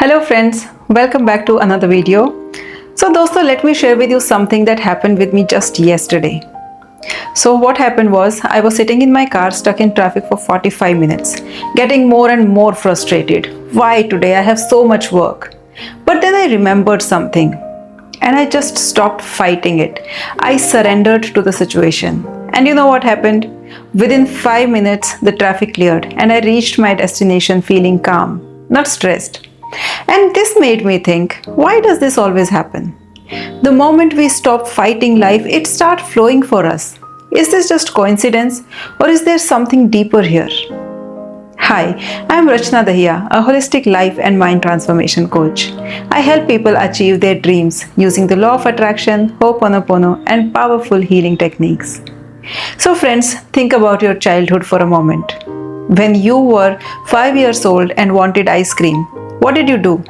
Hello friends, welcome back to another video. So दोस्तों, let me share with you something that happened with me just yesterday. So what happened was, I was sitting in my car stuck in traffic for 45 minutes, getting more and more frustrated. Why today? I have so much work. But then I remembered something and I just stopped fighting it. I surrendered to the situation. And you know what happened? Within 5 minutes, the traffic cleared and I reached my destination feeling calm, not stressed. And this made me think, why does this always happen? The moment we stop fighting life, it starts flowing for us. Is this just coincidence or is there something deeper here? Hi, I am Rachna Dahiya, a holistic life and mind transformation coach. I help people achieve their dreams using the law of attraction, Ho'oponopono, and powerful healing techniques. So friends, think about your childhood for a moment. When you were 5 years old and wanted ice cream, what did you do?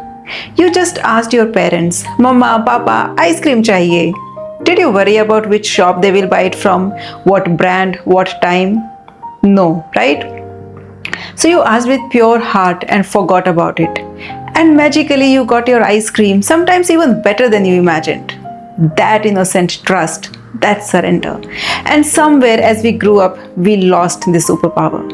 You just asked your parents, Mama, Papa, ice cream chahiye. Did you worry about which shop they will buy it from, what brand, what time? No, right? So you asked with pure heart and forgot about it. And magically you got your ice cream, sometimes even better than you imagined. That innocent trust, that surrender. And somewhere as we grew up, we lost this superpower.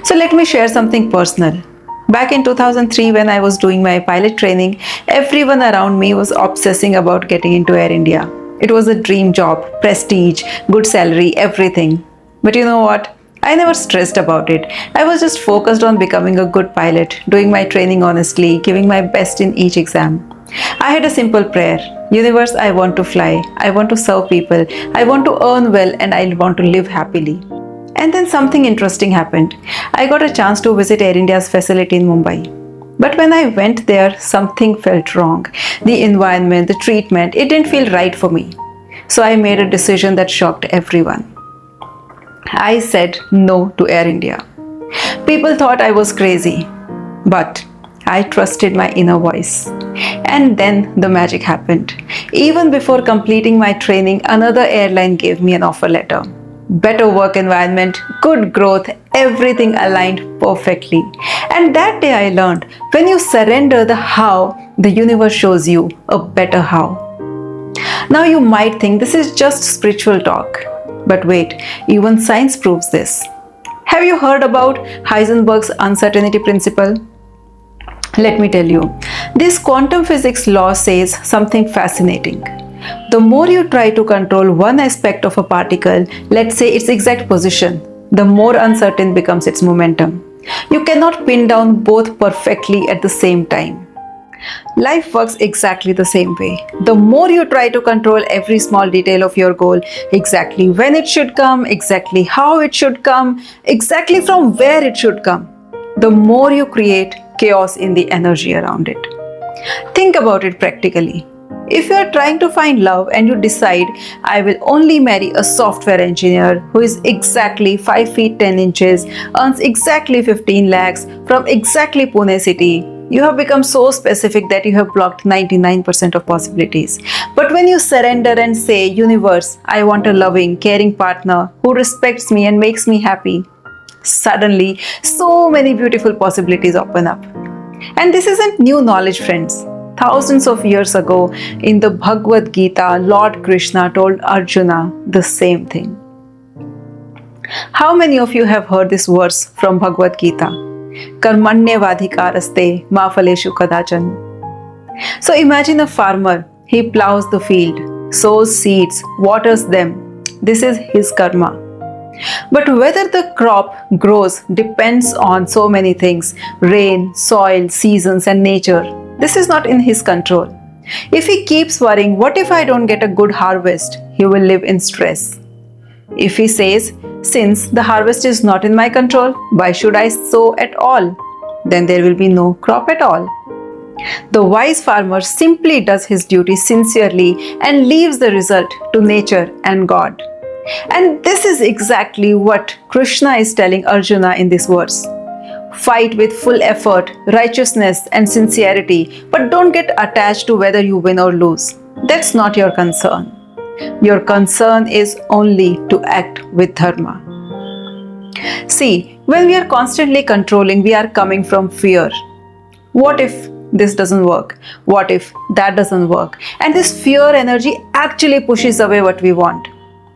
So let me share something personal. Back in 2003, when I was doing my pilot training, everyone around me was obsessing about getting into Air India. It was a dream job, prestige, good salary, everything. But you know what? I never stressed about it. I was just focused on becoming a good pilot, doing my training honestly, giving my best in each exam. I had a simple prayer. Universe, I want to fly. I want to serve people. I want to earn well and I want to live happily. And then something interesting happened. I got a chance to visit Air India's facility in Mumbai. But when I went there, something felt wrong. The environment, the treatment, it didn't feel right for me. So I made a decision that shocked everyone. I said no to Air India. People thought I was crazy, but I trusted my inner voice. And then the magic happened. Even before completing my training, another airline gave me an offer letter. Better work environment, good growth, everything aligned perfectly. And that day I learned, when you surrender the how, the universe shows you a better how. Now you might think this is just spiritual talk. But wait, even science proves this. Have you heard about Heisenberg's uncertainty principle? Let me tell you, this quantum physics law says something fascinating. The more you try to control one aspect of a particle, let's say its exact position, the more uncertain becomes its momentum. You cannot pin down both perfectly at the same time. Life works exactly the same way. The more you try to control every small detail of your goal, exactly when it should come, exactly how it should come, exactly from where it should come, the more you create chaos in the energy around it. Think about it practically. If you are trying to find love and you decide, I will only marry a software engineer who is exactly 5 feet 10 inches, earns exactly 15 lakhs from exactly Pune city, you have become so specific that you have blocked 99% of possibilities. But when you surrender and say, Universe, I want a loving, caring partner who respects me and makes me happy, suddenly so many beautiful possibilities open up. And this isn't new knowledge, friends. Thousands of years ago, in the Bhagavad Gita, Lord Krishna told Arjuna the same thing. How many of you have heard this verse from Bhagavad Gita? Karmanyavadhikaraste ma phaleshu kadachan. So imagine a farmer. He plows the field, sows seeds, waters them. This is his karma. But whether the crop grows depends on so many things: rain, soil, seasons, and nature. This is not in his control. If he keeps worrying, what if I don't get a good harvest? He will live in stress. If he says, since the harvest is not in my control, why should I sow at all? Then there will be no crop at all. The wise farmer simply does his duty sincerely and leaves the result to nature and God. And this is exactly what Krishna is telling Arjuna in this verse. Fight with full effort, righteousness, and sincerity, but don't get attached to whether you win or lose. That's not your concern. Your concern is only to act with dharma. See, when we are constantly controlling, we are coming from fear. What if this doesn't work? What if that doesn't work? And this fear energy actually pushes away what we want.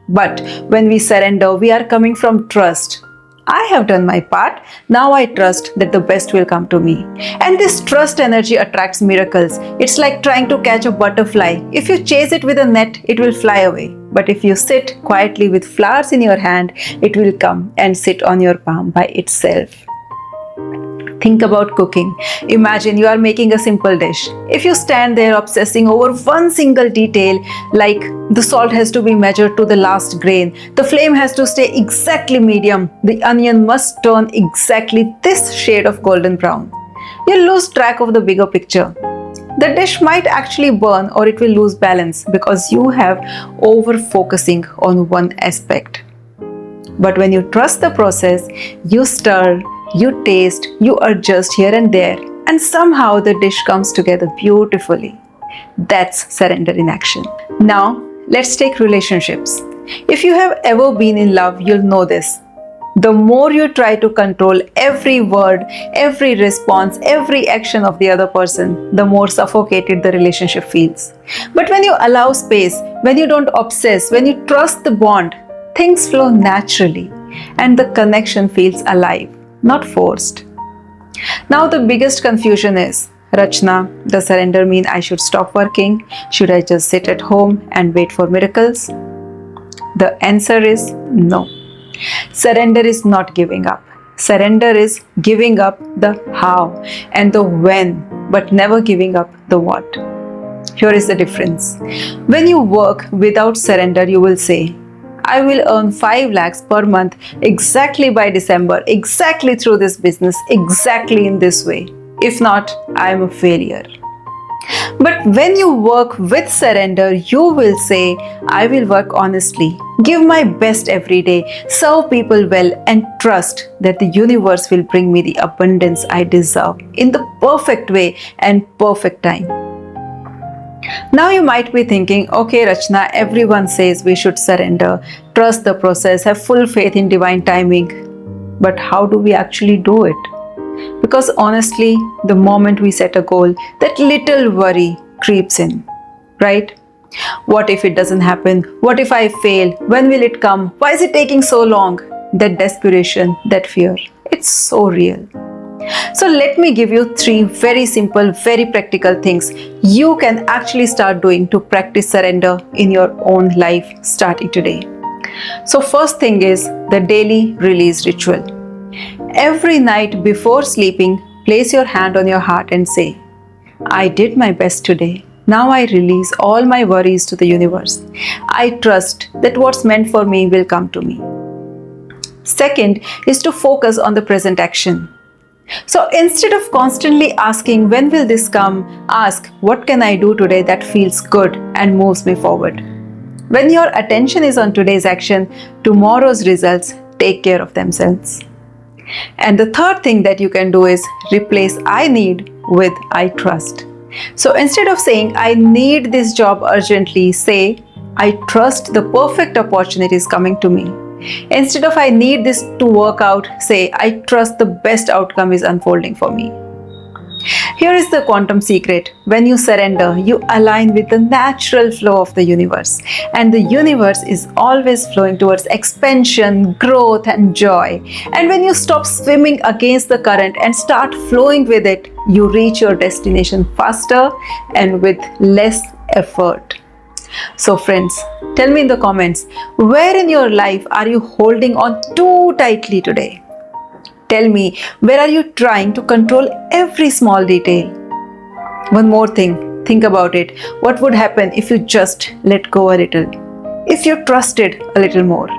But when we surrender, we are coming from trust. I have done my part. Now I trust that the best will come to me. And this trust energy attracts miracles. It's like trying to catch a butterfly. If you chase it with a net, it will fly away. But if you sit quietly with flowers in your hand, it will come and sit on your palm by itself. Think about cooking. Imagine you are making a simple dish. If you stand there obsessing over one single detail, like the salt has to be measured to the last grain, the flame has to stay exactly medium, the onion must turn exactly this shade of golden brown, you lose track of the bigger picture. The dish might actually burn or it will lose balance because you have over-focusing on one aspect. But when you trust the process, you stir, you taste, you adjust here and there, and somehow the dish comes together beautifully. That's surrender in action. Now, let's take relationships. If you have ever been in love, you'll know this. The more you try to control every word, every response, every action of the other person, the more suffocated the relationship feels. But when you allow space, when you don't obsess, when you trust the bond, things flow naturally and the connection feels alive, not forced. Now the biggest confusion is, Rachna, does surrender mean I should stop working? Should I just sit at home and wait for miracles? The answer is no. Surrender is not giving up. Surrender is giving up the how and the when, but never giving up the what. Here is the difference. When you work without surrender, you will say, I will earn 5 lakhs per month exactly by December, exactly through this business, exactly in this way. If not, I am a failure. But when you work with surrender, you will say, I will work honestly, give my best every day, serve people well, and trust that the universe will bring me the abundance I deserve in the perfect way and perfect time. Now you might be thinking, okay Rachna, everyone says we should surrender, trust the process, have full faith in divine timing. But how do we actually do it? Because honestly, the moment we set a goal, that little worry creeps in, right? What if it doesn't happen? What if I fail? When will it come? Why is it taking so long? That desperation, that fear, it's so real. So let me give you 3 very simple, very practical things you can actually start doing to practice surrender in your own life starting today. So first thing is the daily release ritual. Every night before sleeping, place your hand on your heart and say, I did my best today. Now I release all my worries to the universe. I trust that what's meant for me will come to me. Second is to focus on the present action. So instead of constantly asking, when will this come? Ask, what can I do today that feels good and moves me forward? When your attention is on today's action, tomorrow's results take care of themselves. And the third thing that you can do is replace I need with I trust. So instead of saying, I need this job urgently, say, I trust the perfect opportunity is coming to me. Instead of I need this to work out, say, I trust the best outcome is unfolding for me. Here is the quantum secret. When you surrender, you align with the natural flow of the universe. And the universe is always flowing towards expansion, growth, and joy. And when you stop swimming against the current and start flowing with it, you reach your destination faster and with less effort. So friends, tell me in the comments, where in your life are you holding on too tightly today? Tell me, where are you trying to control every small detail? One more thing, think about it. What would happen if you just let go a little? If you trusted a little more?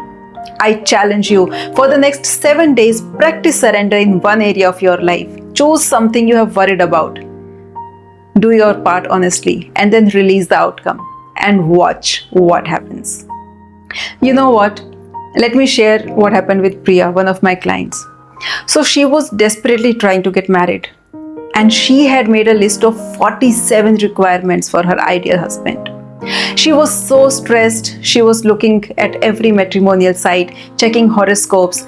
I challenge you, for the next 7 days, practice surrender in one area of your life. Choose something you have worried about. Do your part honestly and then release the outcome and watch what happens. You know what? Let me share what happened with Priya, one of my clients. So she was desperately trying to get married and she had made a list of 47 requirements for her ideal husband. She was so stressed. She was looking at every matrimonial site, checking horoscopes.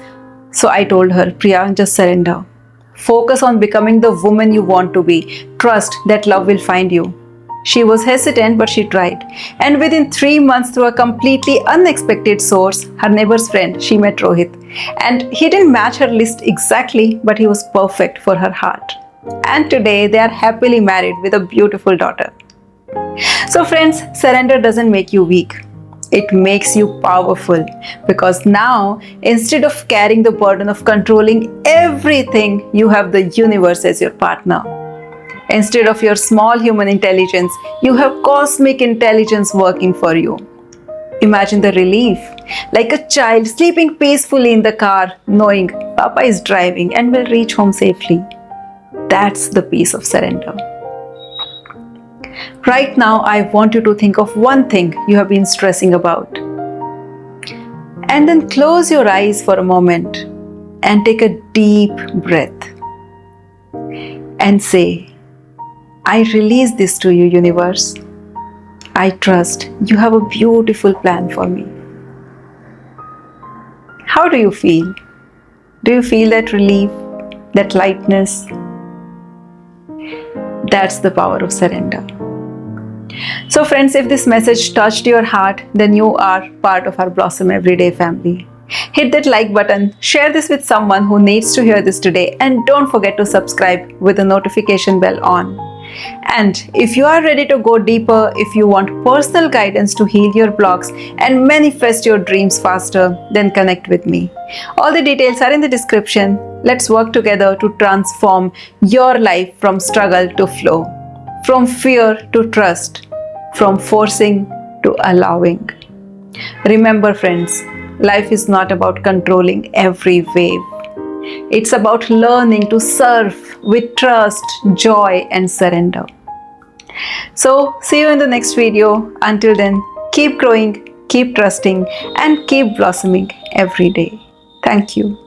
So I told her, Priya, just surrender. Focus on becoming the woman you want to be. Trust that love will find you. She was hesitant, but she tried. And within 3 months, through a completely unexpected source, her neighbor's friend, she met Rohit. And he didn't match her list exactly, but he was perfect for her heart. And today, they are happily married with a beautiful daughter. So friends, surrender doesn't make you weak. It makes you powerful, because now, instead of carrying the burden of controlling everything, you have the universe as your partner. Instead of your small human intelligence, you have cosmic intelligence working for you. Imagine the relief, like a child sleeping peacefully in the car, knowing Papa is driving and will reach home safely. That's the peace of surrender. Right now, I want you to think of one thing you have been stressing about. And then close your eyes for a moment and take a deep breath. And say, I release this to you, universe. I trust you have a beautiful plan for me. How do you feel? Do you feel that relief, that lightness? That's the power of surrender. So friends, if this message touched your heart, then you are part of our Blossom Everyday family. Hit that like button, share this with someone who needs to hear this today, and don't forget to subscribe with the notification bell on. And if you are ready to go deeper, if you want personal guidance to heal your blocks and manifest your dreams faster, then connect with me. All the details are in the description. Let's work together to transform your life from struggle to flow, from fear to trust, from forcing to allowing. Remember friends, life is not about controlling every wave. It's about learning to surf with trust, joy, and surrender. So, see you in the next video. Until then, keep growing, keep trusting, and keep blossoming every day. Thank you.